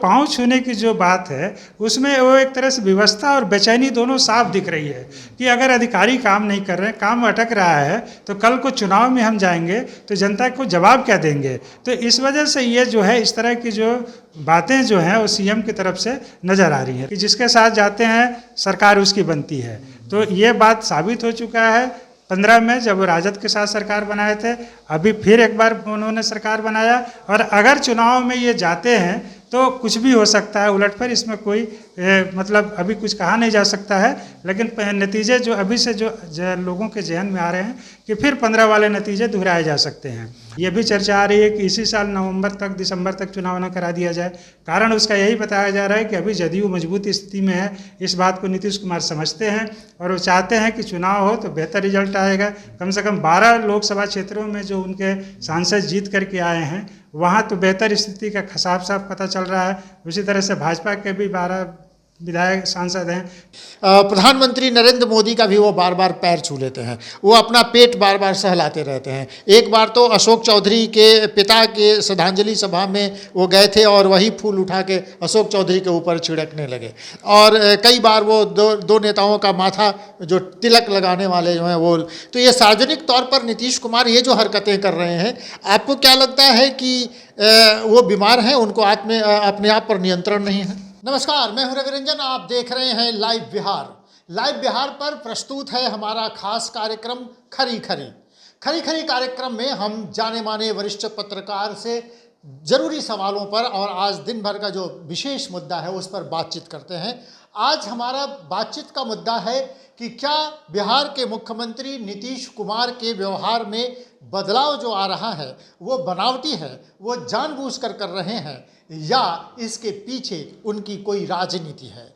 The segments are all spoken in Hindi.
पाँव छूने की जो बात है उसमें वो एक तरह से व्यवस्था और बेचैनी दोनों साफ दिख रही है कि अगर अधिकारी काम नहीं कर रहे हैं, काम अटक रहा है, तो कल को चुनाव में हम जाएंगे तो जनता को जवाब क्या देंगे। तो इस वजह से ये जो है इस तरह की जो बातें जो हैं वो सीएम की तरफ से नज़र आ रही हैं कि जिसके साथ जाते हैं सरकार उसकी बनती है। तो ये बात साबित हो चुका है 15 में जब वो राजद के साथ सरकार बनाए थे, अभी फिर एक बार उन्होंने सरकार बनाया, और अगर चुनाव में ये जाते हैं तो कुछ भी हो सकता है उलट पर, इसमें कोई मतलब अभी कुछ कहा नहीं जा सकता है। लेकिन नतीजे जो अभी से जो लोगों के जहन में आ रहे हैं कि फिर 15 वाले नतीजे दोहराए जा सकते हैं। ये भी चर्चा आ रही है कि इसी साल नवंबर तक दिसंबर तक चुनाव न करा दिया जाए। कारण उसका यही बताया जा रहा है कि अभी जदयू मजबूत स्थिति में है, इस बात को नीतीश कुमार समझते हैं और वो चाहते हैं कि चुनाव हो तो बेहतर रिजल्ट आएगा। कम से कम 12 लोकसभा क्षेत्रों में जो उनके सांसद जीत करके आए हैं वहाँ तो बेहतर स्थिति का साफ साफ पता चल रहा है। उसी तरह से भाजपा के भी 12 विधायक सांसद हैं। प्रधानमंत्री नरेंद्र मोदी का भी वो बार बार पैर छू लेते हैं, वो अपना पेट बार बार सहलाते रहते हैं। एक बार तो अशोक चौधरी के पिता के श्रद्धांजलि सभा में वो गए थे और वही फूल उठा के अशोक चौधरी के ऊपर छिड़कने लगे, और कई बार वो दो नेताओं का माथा जो तिलक लगाने वाले जो हैं वो। तो ये सार्वजनिक तौर पर नीतीश कुमार ये जो हरकतें कर रहे हैं, आपको क्या लगता है कि वो बीमार हैं, उनको अपने आप पर नियंत्रण नहीं है? नमस्कार, मैं हूं रवि रंजन, आप देख रहे हैं लाइव बिहार। लाइव बिहार पर प्रस्तुत है हमारा खास कार्यक्रम खरी खरी कार्यक्रम में हम जाने माने वरिष्ठ पत्रकार से जरूरी सवालों पर और आज दिन भर का जो विशेष मुद्दा है उस पर बातचीत करते हैं। आज हमारा बातचीत का मुद्दा है कि क्या बिहार के मुख्यमंत्री नीतीश कुमार के व्यवहार में बदलाव जो आ रहा है वो बनावटी है, वो जानबूझकर कर रहे हैं, या इसके पीछे उनकी कोई राजनीति है।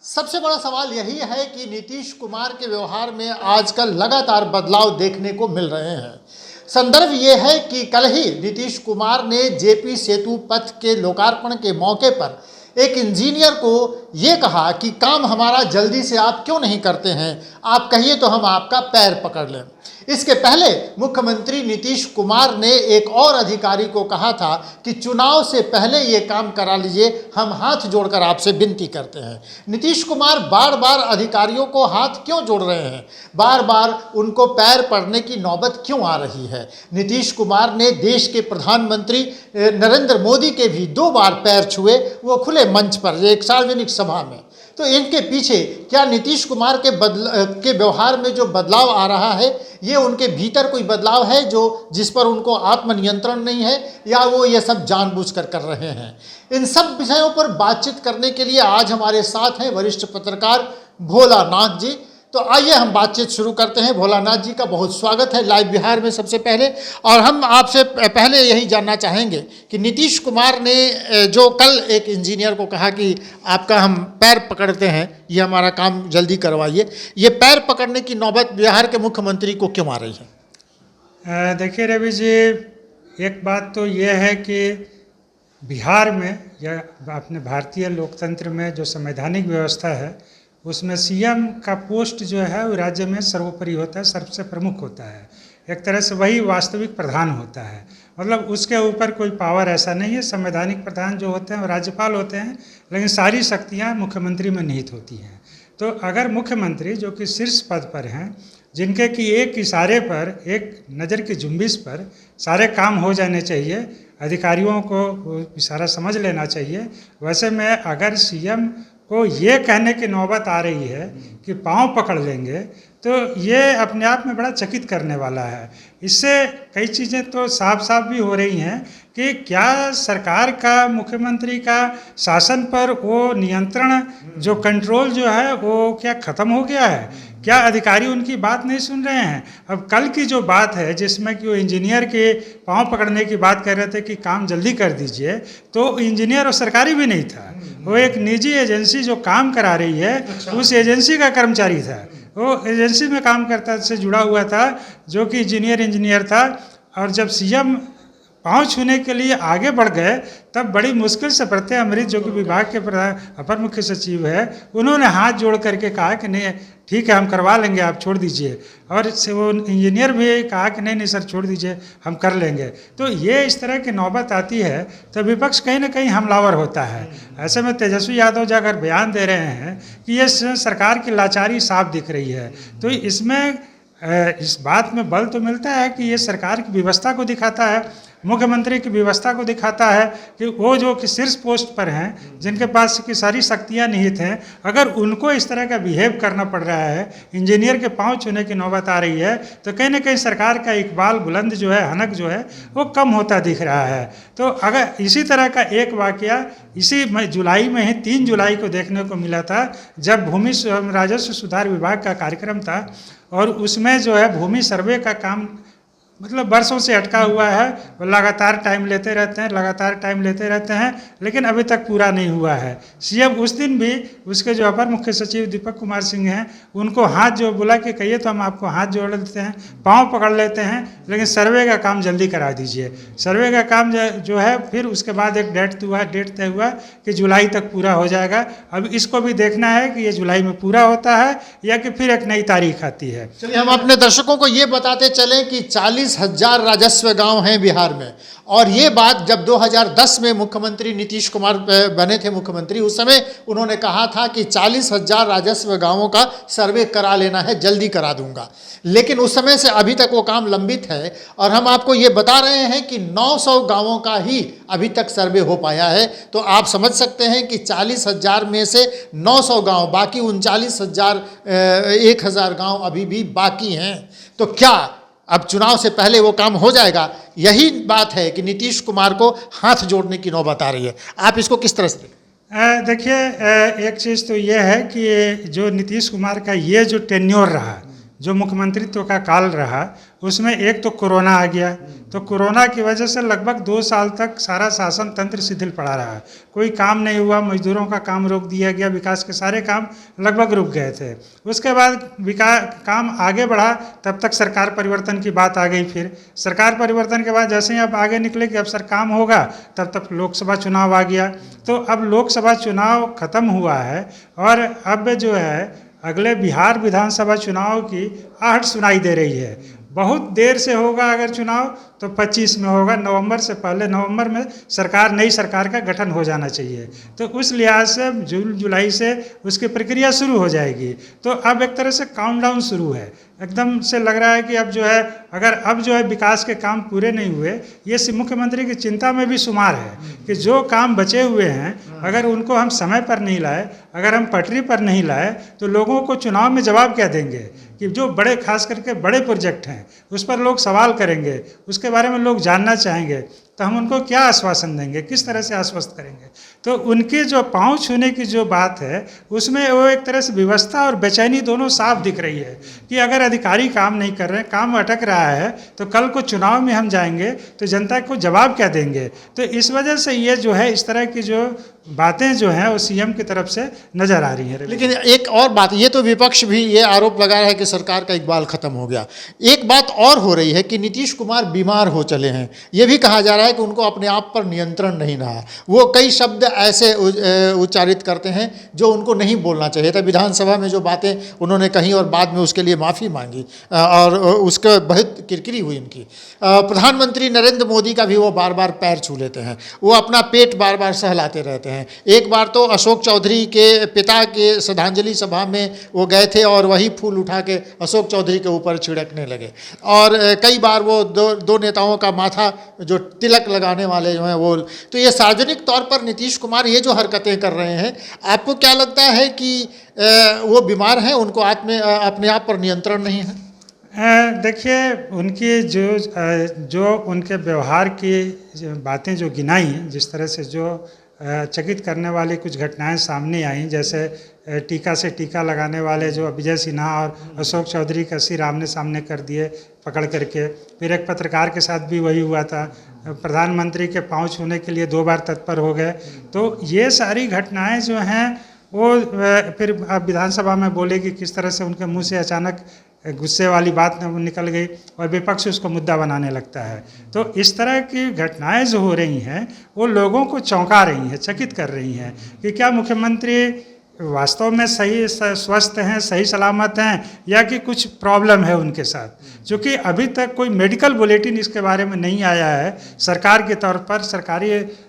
सबसे बड़ा सवाल यही है कि नीतीश कुमार के व्यवहार में आजकल लगातार बदलाव देखने को मिल रहे हैं। संदर्भ ये है कि कल ही नीतीश कुमार ने जेपी सेतु पथ के लोकार्पण के मौके पर एक इंजीनियर को ये कहा कि काम हमारा जल्दी से आप क्यों नहीं करते हैं, आप कहिए तो हम आपका पैर पकड़ लें। इसके पहले मुख्यमंत्री नीतीश कुमार ने एक और अधिकारी को कहा था कि चुनाव से पहले ये काम करा लीजिए, हम हाथ जोड़कर आपसे विनती करते हैं। नीतीश कुमार बार बार अधिकारियों को हाथ क्यों जोड़ रहे हैं, बार बार उनको पैर पड़ने की नौबत क्यों आ रही है? नीतीश कुमार ने देश के प्रधानमंत्री नरेंद्र मोदी के भी 2 बार पैर छुए, वो खुले मंच पर एक सार्वजनिक सभा में। तो इनके पीछे क्या नीतीश कुमार के व्यवहार में जो बदलाव आ रहा है ये उनके भीतर कोई बदलाव है जिस पर उनको आत्मनियंत्रण नहीं है, या वो ये सब जानबूझकर कर रहे हैं? इन सब विषयों पर बातचीत करने के लिए आज हमारे साथ हैं वरिष्ठ पत्रकार भोलानाथ जी। तो आइए हम बातचीत शुरू करते हैं। भोलानाथ जी का बहुत स्वागत है लाइव बिहार में सबसे पहले। और हम आपसे पहले यही जानना चाहेंगे कि नीतीश कुमार ने जो कल एक इंजीनियर को कहा कि आपका हम पैर पकड़ते हैं, ये हमारा काम जल्दी करवाइए, ये पैर पकड़ने की नौबत बिहार के मुख्यमंत्री को क्यों आ रही है? देखिए रवि जी, एक बात तो ये है कि बिहार में या अपने भारतीय लोकतंत्र में जो संवैधानिक व्यवस्था है उसमें सीएम का पोस्ट जो है वो राज्य में सर्वोपरि होता है, सबसे प्रमुख होता है। एक तरह से वही वास्तविक प्रधान होता है, मतलब उसके ऊपर कोई पावर ऐसा नहीं है। संवैधानिक प्रधान जो होते हैं वो राज्यपाल होते हैं, लेकिन सारी शक्तियां मुख्यमंत्री में निहित होती हैं। तो अगर मुख्यमंत्री जो कि शीर्ष पद पर हैं, जिनके कि एक इशारे पर, एक नज़र की जुम्बिश पर सारे काम हो जाने चाहिए, अधिकारियों को इशारा समझ लेना चाहिए, वैसे में अगर सीएम को ये कहने की नौबत आ रही है कि पाँव पकड़ लेंगे, तो ये अपने आप में बड़ा चकित करने वाला है। इससे कई चीज़ें तो साफ साफ भी हो रही हैं कि क्या सरकार का, मुख्यमंत्री का शासन पर वो नियंत्रण, जो कंट्रोल जो है वो क्या ख़त्म हो गया है? क्या अधिकारी उनकी बात नहीं सुन रहे हैं? अब कल की जो बात है जिसमें कि वो इंजीनियर के पाँव पकड़ने की बात कर रहे थे कि काम जल्दी कर दीजिए, तो इंजीनियर और सरकारी भी नहीं था, वो एक निजी एजेंसी जो काम करा रही है उस एजेंसी का कर्मचारी था। वो एजेंसी में काम करता से जुड़ा हुआ था, जो कि इंजीनियर था। और जब सीएम पाँव छूने के लिए आगे बढ़ गए, तब बड़ी मुश्किल से प्रत्यय अमृत जो कि विभाग के अपर मुख्य सचिव है, उन्होंने हाथ जोड़ करके कहा कि नहीं ठीक है हम करवा लेंगे, आप छोड़ दीजिए। और वो इंजीनियर भी कहा कि नहीं नहीं सर छोड़ दीजिए, हम कर लेंगे। तो ये इस तरह की नौबत आती है तो विपक्ष कहीं ना कहीं हमलावर होता है। ऐसे में तेजस्वी यादव जी अगर बयान दे रहे हैं कि ये सरकार की लाचारी साफ दिख रही है, तो इसमें इस बात में बल तो मिलता है कि ये सरकार की व्यवस्था को दिखाता है, मुख्यमंत्री की व्यवस्था को दिखाता है कि वो जो कि शीर्ष पोस्ट पर हैं, जिनके पास की सारी शक्तियां निहित हैं, अगर उनको इस तरह का बिहेव करना पड़ रहा है, इंजीनियर के पांव छूने की नौबत आ रही है, तो कहीं ना कहीं सरकार का इकबाल बुलंद जो है, हनक जो है, वो कम होता दिख रहा है। तो अगर इसी तरह का एक वाकया इसी जुलाई में ही 3 जुलाई को देखने को मिला था, जब भूमि राजस्व सुधार विभाग का कार्यक्रम था और उसमें जो है भूमि सर्वे का काम मतलब वर्षों से अटका हुआ है, वो लगातार टाइम लेते रहते हैं, लेकिन अभी तक पूरा नहीं हुआ है। सीएम उस दिन भी उसके जो अपर मुख्य सचिव दीपक कुमार सिंह हैं, उनको हाथ जो बोला कि कहिए तो हम आपको हाथ जोड़ देते हैं, पाँव पकड़ लेते हैं, लेकिन सर्वे का काम जल्दी करा दीजिए। सर्वे का काम जो है फिर उसके बाद एक डेट तय हुआ कि जुलाई तक पूरा हो जाएगा। अब इसको भी देखना है कि ये जुलाई में पूरा होता है या कि फिर एक नई तारीख आती है। चलिए हम अपने दर्शकों को ये बताते चलें कि 40,000 राजस्व गांव हैं बिहार में, और ये बात जब 2010 में मुख्यमंत्री नीतीश कुमार बने थे मुख्यमंत्री, उस समय उन्होंने कहा था कि 40,000 राजस्व गांवों का सर्वे करा लेना है, जल्दी करा दूंगा। लेकिन उस समय से अभी तक वो काम लंबित है, और हम आपको ये बता रहे हैं कि 900 गांवों का ही अभी तक सर्वे हो पाया है। तो आप समझ सकते हैं कि 40,000 में से 900 गांव, बाकी 39,000 1,000 गांव अभी भी बाकी हैं। तो क्या अब चुनाव से पहले वो काम हो जाएगा? यही बात है कि नीतीश कुमार को हाथ जोड़ने की नौबत आ रही है। आप इसको किस तरह से देखिए, एक चीज़ तो ये है कि जो नीतीश कुमार का ये जो टेन्योर रहा, जो मुख्यमंत्रित्व का काल रहा, उसमें एक तो कोरोना आ गया, तो कोरोना की वजह से लगभग 2 साल तक सारा शासन तंत्र शिथिल पड़ा रहा, कोई काम नहीं हुआ, मजदूरों का काम रोक दिया गया, विकास के सारे काम लगभग रुक गए थे। उसके बाद काम आगे बढ़ा, तब तक सरकार परिवर्तन की बात आ गई। फिर सरकार परिवर्तन के बाद जैसे ही अब आगे निकले कि अब सर काम होगा, तब तक लोकसभा चुनाव आ गया। तो अब लोकसभा चुनाव खत्म हुआ है और अब जो है अगले बिहार विधानसभा चुनाव की आहट सुनाई दे रही है। बहुत देर से होगा अगर चुनाव तो 25 में होगा, नवंबर से पहले, नवंबर में नई सरकार का गठन हो जाना चाहिए। तो उस लिहाज से जून जुलाई से उसकी प्रक्रिया शुरू हो जाएगी। तो अब एक तरह से काउंटडाउन शुरू है, एकदम से लग रहा है कि अब जो है अगर अब जो है विकास के काम पूरे नहीं हुए, ये मुख्यमंत्री की चिंता में भी शुमार है कि जो काम बचे हुए हैं अगर उनको हम समय पर नहीं लाए, अगर हम पटरी पर नहीं लाए, तो लोगों को चुनाव में जवाब क्या देंगे कि जो बड़े खास करके बड़े प्रोजेक्ट हैं उस पर लोग सवाल करेंगे, उसके बारे में लोग जानना चाहेंगे, तो हम उनको क्या आश्वासन देंगे, किस तरह से आश्वस्त करेंगे। तो उनकी जो पाँव छूने की जो बात है उसमें वो एक तरह से व्यवस्था और बेचैनी दोनों साफ दिख रही है कि अगर अधिकारी काम नहीं कर रहे हैं, काम अटक रहा है, तो कल को चुनाव में हम जाएंगे तो जनता को जवाब क्या देंगे। तो इस वजह से ये जो है इस तरह की जो बातें जो हैं वो सीएम की तरफ से नजर आ रही हैं। लेकिन एक और बात, ये तो विपक्ष भी ये आरोप लगा रहा है कि सरकार का इकबाल खत्म हो गया। एक बात और हो रही है कि नीतीश कुमार बीमार हो चले हैं। ये भी कहा जा रहा है कि उनको अपने आप पर नियंत्रण नहीं रहा। वो कई शब्द ऐसे उच्चारित करते हैं जो उनको नहीं बोलना चाहिए था। विधानसभा में जो बातें उन्होंने कही और बाद में उसके लिए माफ़ी मांगी और उसके बहुत किरकिरी हुई उनकी। प्रधानमंत्री नरेंद्र मोदी का भी वो बार बार पैर छू लेते हैं, वो अपना पेट बार बार सहलाते रहते हैं। एक बार तो अशोक चौधरी के पिता के श्रद्धांजलि सभा में वो गए थे और वही फूल उठा के अशोक चौधरी के ऊपर छिड़कने लगे। और कई बार वो दो नेताओं का माथा जो तिलक लगाने वाले जो हैं वो, तो ये सार्वजनिक तौर पर नीतीश कुमार ये जो हरकतें कर रहे हैं, आपको क्या लगता है कि वो बीमार हैं, उनको अपने आप पर नियंत्रण नहीं है? देखिए, उनकी जो उनके व्यवहार की बातें जो गिनाई, जिस तरह से जो चकित करने वाली कुछ घटनाएं सामने आई, जैसे टीका से टीका लगाने वाले जो विजय सिन्हा और अशोक चौधरी का सिर आमने सामने कर दिए पकड़ करके, फिर एक पत्रकार के साथ भी वही हुआ था, प्रधानमंत्री के पाँव छूने के लिए 2 बार तत्पर हो गए। तो ये सारी घटनाएं जो हैं वो फिर आप विधानसभा में बोले कि किस तरह से उनके मुंह से अचानक गुस्से वाली बात निकल गई और विपक्ष उसको मुद्दा बनाने लगता है। तो इस तरह की घटनाएं जो हो रही हैं वो लोगों को चौंका रही हैं, चकित कर रही हैं कि क्या मुख्यमंत्री वास्तव में सही स्वस्थ हैं, सही सलामत हैं, या कि कुछ प्रॉब्लम है उनके साथ। क्योंकि अभी तक कोई मेडिकल बुलेटिन इसके बारे में नहीं आया है सरकार के तौर पर,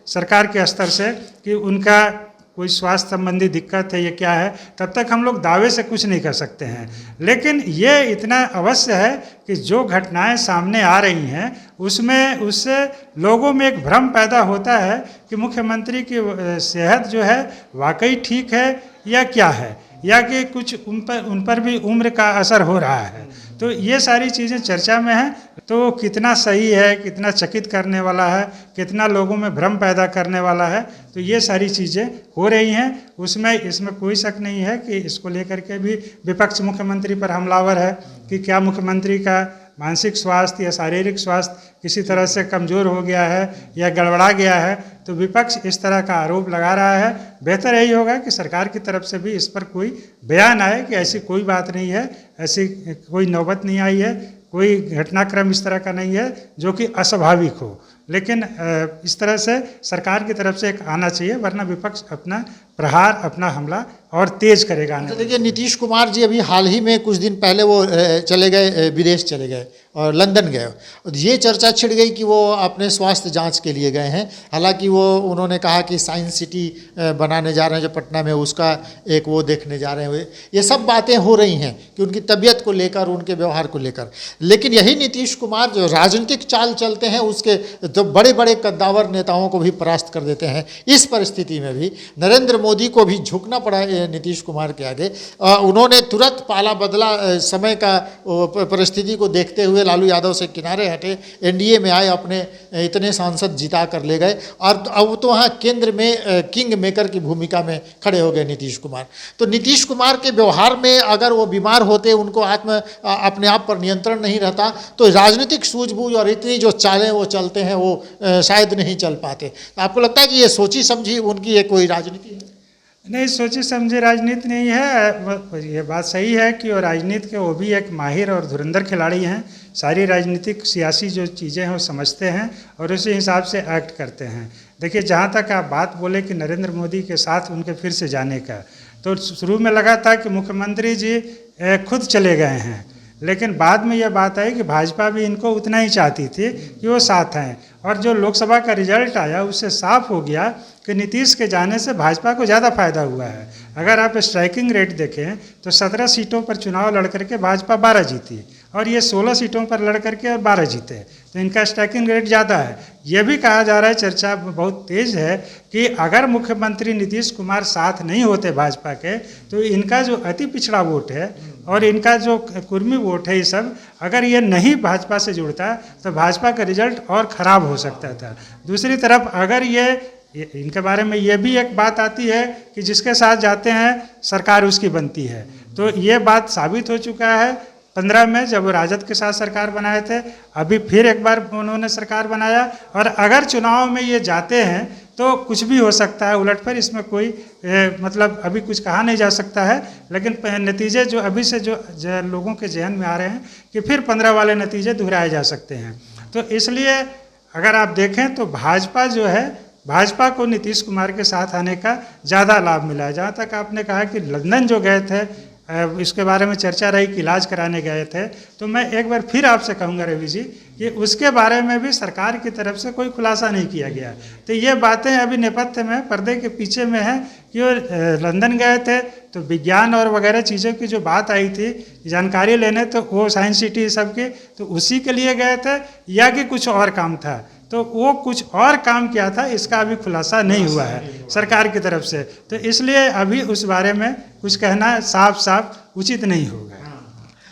सरकार के स्तर से कि उनका कोई स्वास्थ्य संबंधी दिक्कत है या क्या है। तब तक हम लोग दावे से कुछ नहीं कर सकते हैं। लेकिन ये इतना अवश्य है कि जो घटनाएं सामने आ रही हैं उससे लोगों में एक भ्रम पैदा होता है कि मुख्यमंत्री की सेहत जो है वाकई ठीक है या क्या है, या कि कुछ उन पर भी उम्र का असर हो रहा है। तो ये सारी चीज़ें चर्चा में हैं। तो कितना सही है, कितना चकित करने वाला है, कितना लोगों में भ्रम पैदा करने वाला है, तो ये सारी चीज़ें हो रही हैं। इसमें कोई शक नहीं है कि इसको लेकर के भी विपक्ष मुख्यमंत्री पर हमलावर है कि क्या मुख्यमंत्री का मानसिक स्वास्थ्य या शारीरिक स्वास्थ्य किसी तरह से कमज़ोर हो गया है या गड़बड़ा गया है। तो विपक्ष इस तरह का आरोप लगा रहा है। बेहतर यही होगा कि सरकार की तरफ से भी इस पर कोई बयान आए कि ऐसी कोई बात नहीं है, ऐसी कोई नौबत नहीं आई है, कोई घटनाक्रम इस तरह का नहीं है जो कि अस्वाभाविक हो। लेकिन इस तरह से सरकार की तरफ से एक आना चाहिए, वरना विपक्ष अपना प्रहार, अपना हमला और तेज करेगा। तो देखिए, नीतीश कुमार जी अभी हाल ही में कुछ दिन पहले वो चले गए, विदेश चले गए और लंदन गए। ये चर्चा छिड़ गई कि वो अपने स्वास्थ्य जांच के लिए गए हैं। हालांकि उन्होंने कहा कि साइंस सिटी बनाने जा रहे हैं जो पटना में, उसका एक वो देखने जा रहे हैं। ये सब बातें हो रही हैं कि उनकी तबीयत को लेकर, उनके व्यवहार को लेकर। लेकिन यही नीतीश कुमार जो राजनीतिक चाल चलते हैं, उसके तो बड़े बड़े कद्दावर नेताओं को भी परास्त कर देते हैं। इस परिस्थिति में भी नरेंद्र मोदी को भी झुकना पड़ा नीतीश कुमार के आगे। उन्होंने तुरंत पाला बदला, समय का परिस्थिति को देखते हुए लालू यादव से किनारे हटे, एनडीए में आए, अपने इतने सांसद जिता कर ले गए और अब तो वहाँ केंद्र में किंग मेकर की भूमिका में खड़े हो गए नीतीश कुमार। तो नीतीश कुमार के व्यवहार में अगर वो बीमार होते, उनको अपने आप पर नियंत्रण नहीं रहता, तो राजनीतिक सूझबूझ और इतनी जो चालें वो चलते हैं वो शायद नहीं चल पाते। तो आपको लगता है कि ये सोची समझी उनकी ये कोई राजनीति है? नहीं, सोची समझी राजनीति नहीं है। ये बात सही है कि वो राजनीति के वो भी एक माहिर और धुरंधर खिलाड़ी हैं। सारी राजनीतिक सियासी जो चीज़ें हैं वो समझते हैं और उसी हिसाब से एक्ट करते हैं। देखिए, जहाँ तक आप बात बोले कि नरेंद्र मोदी के साथ उनके फिर से जाने का, तो शुरू में लगा था कि मुख्यमंत्री जी खुद चले गए हैं, लेकिन बाद में यह बात आई कि भाजपा भी इनको उतना ही चाहती थी कि वो साथ हैं। और जो लोकसभा का रिजल्ट आया उससे साफ हो गया कि नीतीश के जाने से भाजपा को ज़्यादा फायदा हुआ है। अगर आप स्ट्राइकिंग रेट देखें तो 17 सीटों पर चुनाव लड़ करके भाजपा 12 जीती और ये 16 सीटों पर लड़ करके और 12 जीते, तो इनका स्ट्राइकिंग रेट ज़्यादा है। ये भी कहा जा रहा है, चर्चा बहुत तेज़ है कि अगर मुख्यमंत्री नीतीश कुमार साथ नहीं होते भाजपा के, तो इनका जो अति पिछड़ा वोट है और इनका जो कुर्मी वोट है, ये सब अगर ये नहीं भाजपा से जुड़ता तो भाजपा का रिजल्ट और ख़राब हो सकता था। दूसरी तरफ अगर ये इनके बारे में ये भी एक बात आती है कि जिसके साथ जाते हैं सरकार उसकी बनती है, तो ये बात साबित हो चुका है 15 में जब वो राजद के साथ सरकार बनाए थे। अभी फिर एक बार उन्होंने सरकार बनाया और अगर चुनाव में ये जाते हैं तो कुछ भी हो सकता है उलटफेर। इसमें कोई मतलब अभी कुछ कहा नहीं जा सकता है, लेकिन नतीजे जो अभी से जो लोगों के जहन में आ रहे हैं कि फिर 15 वाले नतीजे दोहराए जा सकते हैं। तो इसलिए अगर आप देखें तो भाजपा जो है, भाजपा को नीतीश कुमार के साथ आने का ज़्यादा लाभ मिला है। जहाँ तक आपने कहा कि लंदन जो गए थे, इसके बारे में चर्चा रही कि इलाज कराने गए थे, तो मैं एक बार फिर आपसे कहूँगा रवि जी कि उसके बारे में भी सरकार की तरफ से कोई खुलासा नहीं किया गया। तो ये बातें अभी नेपथ्य में, पर्दे के पीछे में है कि वो लंदन गए थे तो विज्ञान और वगैरह चीज़ों की जो बात आई थी जानकारी लेने, तो वो साइंस सिटी सबके, तो उसी के लिए गए थे या कि कुछ और काम था। तो वो कुछ और काम किया था, इसका अभी खुलासा नहीं हुआ है सरकार की तरफ से। तो इसलिए अभी उस बारे में कुछ कहना साफ साफ उचित नहीं होगा।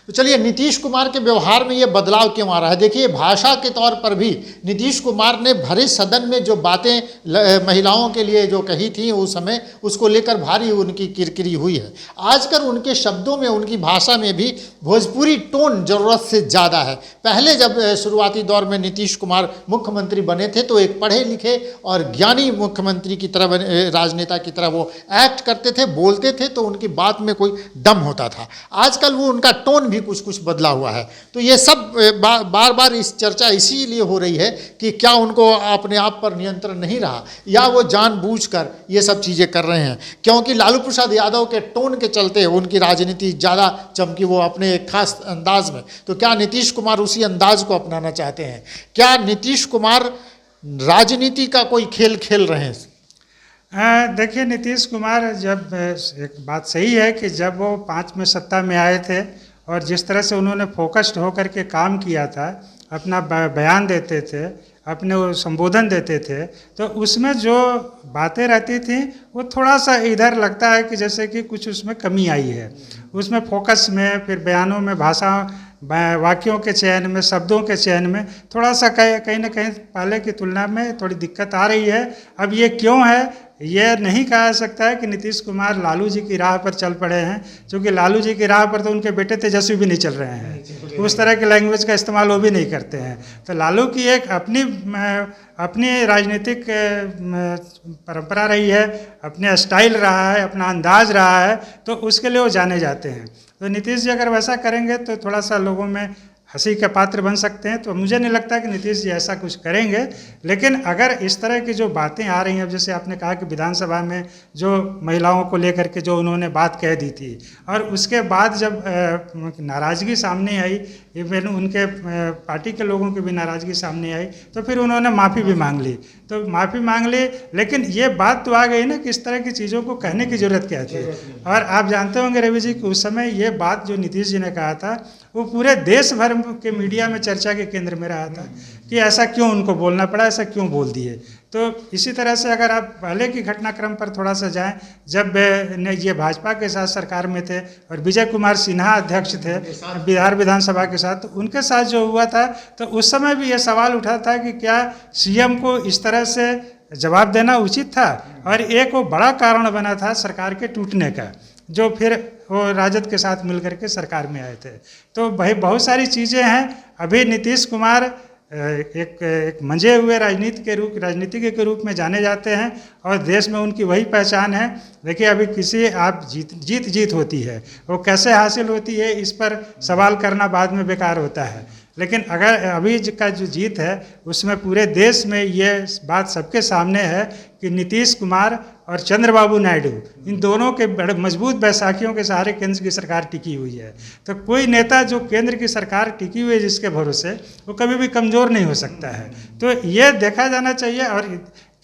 तो चलिए, नीतीश कुमार के व्यवहार में ये बदलाव क्यों आ रहा है? देखिए, भाषा के तौर पर भी नीतीश कुमार ने भरे सदन में जो बातें महिलाओं के लिए जो कही थी उस समय, उसको लेकर भारी उनकी किरकिरी हुई है। आजकल उनके शब्दों में, उनकी भाषा में भी भोजपुरी टोन ज़रूरत से ज़्यादा है। पहले जब शुरुआती दौर में नीतीश कुमार मुख्यमंत्री बने थे तो एक पढ़े लिखे और ज्ञानी मुख्यमंत्री की तरह, राजनेता की तरह वो एक्ट करते थे, बोलते थे, तो उनकी बात में कोई दम होता था। आजकल वो उनका टोन भी भी कुछ कुछ बदला हुआ है। तो ये सब बार बार इस चर्चा इसीलिए हो रही है कि क्या उनको अपने आप पर नियंत्रण नहीं रहा या वो जानबूझकर ये सब चीज़ें कर रहे हैं, क्योंकि लालू प्रसाद यादव के टोन के चलते उनकी राजनीति ज़्यादा चमकी, वो अपने एक खास अंदाज में। तो क्या नीतीश कुमार उसी अंदाज को अपनाना चाहते हैं? क्या नीतीश कुमार राजनीति का कोई खेल खेल रहे हैं? देखिए, नीतीश कुमार जब एक बात सही है कि जब वो 5 में सत्ता में आए थे और जिस तरह से उन्होंने फोकस्ड होकर के काम किया था, अपना बयान देते थे, अपने वो संबोधन देते थे, तो उसमें जो बातें रहती थी वो थोड़ा सा इधर लगता है कि जैसे कि कुछ उसमें कमी आई है। उसमें फोकस में, फिर बयानों में, भाषा, वाक्यों के चयन में, शब्दों के चयन में थोड़ा सा कहीं ना कहीं पहले की तुलना में थोड़ी दिक्कत आ रही है। अब ये क्यों है, ये नहीं कहा जा सकता है कि नीतीश कुमार लालू जी की राह पर चल पड़े हैं, क्योंकि लालू जी की राह पर तो उनके बेटे तेजस्वी भी नहीं चल रहे हैं, उस तरह के लैंग्वेज का इस्तेमाल वो भी नहीं करते हैं। तो लालू की एक अपनी राजनीतिक परंपरा रही है, अपने स्टाइल रहा है, अपना अंदाज रहा है, तो उसके लिए वो जाने जाते हैं। तो नीतीश जी अगर वैसा करेंगे तो थोड़ा सा लोगों में हंसी के पात्र बन सकते हैं। तो मुझे नहीं लगता कि नीतीश जी ऐसा कुछ करेंगे। लेकिन अगर इस तरह की जो बातें आ रही हैं, अब जैसे आपने कहा कि विधानसभा में जो महिलाओं को लेकर के जो उन्होंने बात कह दी थी, और उसके बाद जब नाराज़गी सामने आई, इवन उनके पार्टी के लोगों की भी नाराज़गी सामने आई, तो फिर उन्होंने माफ़ी भी मांग ली। तो माफ़ी मांग ली, लेकिन ये बात तो आ गई ना कि इस तरह की चीज़ों को कहने की ज़रूरत क्या थी। और आप जानते होंगे रवि जी कि उस समय ये बात जो नीतीश जी ने कहा था वो पूरे देश भर के मीडिया में चर्चा के केंद्र में रहा था कि ऐसा क्यों उनको बोलना पड़ा, ऐसा क्यों बोल दिए। तो इसी तरह से अगर आप पहले की घटनाक्रम पर थोड़ा सा जाएं, जब ये भाजपा के साथ सरकार में थे और विजय कुमार सिन्हा अध्यक्ष थे बिहार विधानसभा के साथ, तो उनके साथ जो हुआ था, तो उस समय भी ये सवाल उठा था कि क्या सीएम को इस तरह से जवाब देना उचित था। और एक वो बड़ा कारण बना था सरकार के टूटने का, जो फिर वो राजद के साथ मिलकर के सरकार में आए थे। तो भाई बहुत सारी चीज़ें हैं। अभी नीतीश कुमार एक मंझे हुए राजनीतिज्ञ के रूप में जाने जाते हैं और देश में उनकी वही पहचान है। देखिए, अभी किसी आप जीत होती है, वो कैसे हासिल होती है इस पर सवाल करना बाद में बेकार होता है। लेकिन अगर अभी का जो जीत है उसमें पूरे देश में ये बात सबके सामने है कि नीतीश कुमार और चंद्रबाबू नायडू, इन दोनों के बड़े मजबूत बैसाखियों के सहारे केंद्र की सरकार टिकी हुई है। तो कोई नेता जो केंद्र की सरकार टिकी हुई है जिसके भरोसे, वो कभी भी कमज़ोर नहीं हो सकता है। तो ये देखा जाना चाहिए और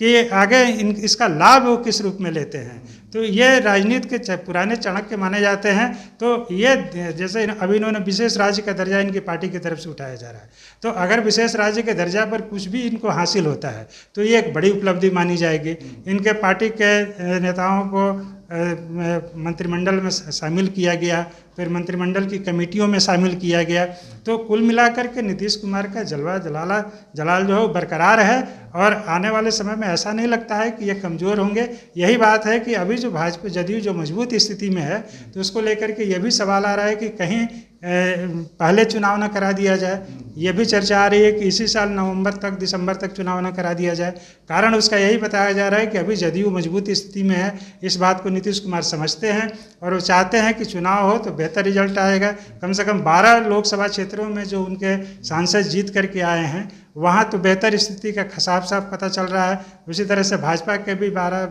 कि आगे इसका लाभ वो किस रूप में लेते हैं। तो ये राजनीति के पुराने चाणक्य माने जाते हैं। तो ये जैसे अभी इन्होंने विशेष राज्य का दर्जा इनकी पार्टी की तरफ से उठाया जा रहा है, तो अगर विशेष राज्य के दर्जा पर कुछ भी इनको हासिल होता है तो ये एक बड़ी उपलब्धि मानी जाएगी। इनके पार्टी के नेताओं को मंत्रिमंडल में शामिल किया गया, फिर मंत्रिमंडल की कमेटियों में शामिल किया गया। तो कुल मिलाकर के नीतीश कुमार का जलवा जलाल जो है बरकरार है और आने वाले समय में ऐसा नहीं लगता है कि ये कमज़ोर होंगे। यही बात है कि अभी जो भाजपा जदयू जो मजबूत स्थिति में है, तो उसको लेकर के ये भी सवाल आ रहा है कि कहीं पहले चुनाव न करा दिया जाए। ये भी चर्चा आ रही है कि इसी साल दिसंबर तक चुनाव न करा दिया जाए। कारण उसका यही बताया जा रहा है कि अभी जदयू मजबूत स्थिति में है। इस बात को नीतीश कुमार समझते हैं और वो चाहते हैं कि चुनाव हो तो बेहतर रिजल्ट आएगा। कम से कम 12 लोकसभा क्षेत्रों में जो उनके सांसद जीत करके आए हैं, वहाँ तो बेहतर स्थिति का साफ पता चल रहा है। उसी तरह से भाजपा के भी 12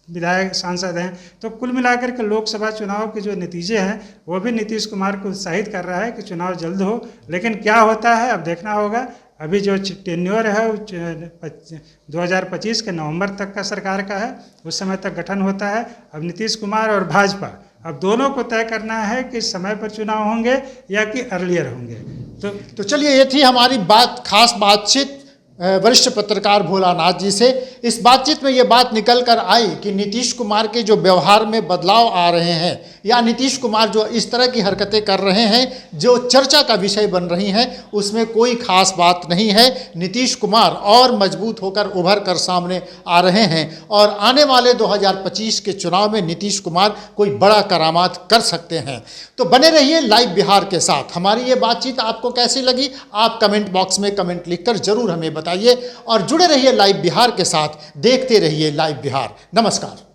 विधायक सांसद हैं। तो कुल मिलाकर के लोकसभा चुनाव के जो नतीजे हैं वो भी नीतीश कुमार को उत्साहित कर रहा है कि चुनाव जल्द हो। लेकिन क्या होता है अब देखना होगा। अभी जो टेन्योर है 2025 के नवंबर तक का सरकार का है, उस समय तक गठन होता है। अब नीतीश कुमार और भाजपा अब दोनों को तय करना है कि समय पर चुनाव होंगे या कि अर्लियर होंगे। तो चलिए, ये थी हमारी खास बातचीत वरिष्ठ पत्रकार भोलानाथ जी से। इस बातचीत में ये बात निकल कर आई कि नीतीश कुमार के जो व्यवहार में बदलाव आ रहे हैं या नीतीश कुमार जो इस तरह की हरकतें कर रहे हैं जो चर्चा का विषय बन रही हैं, उसमें कोई खास बात नहीं है। नीतीश कुमार और मजबूत होकर उभर कर सामने आ रहे हैं और आने वाले 2025 के चुनाव में नीतीश कुमार कोई बड़ा करामात कर सकते हैं। तो बने रहिए लाइव बिहार के साथ। हमारी ये बातचीत आपको कैसी लगी, आप कमेंट बॉक्स में कमेंट लिखकर जरूर हमें बताइए और जुड़े रहिए लाइव बिहार के साथ। देखते रहिए लाइव बिहार। नमस्कार।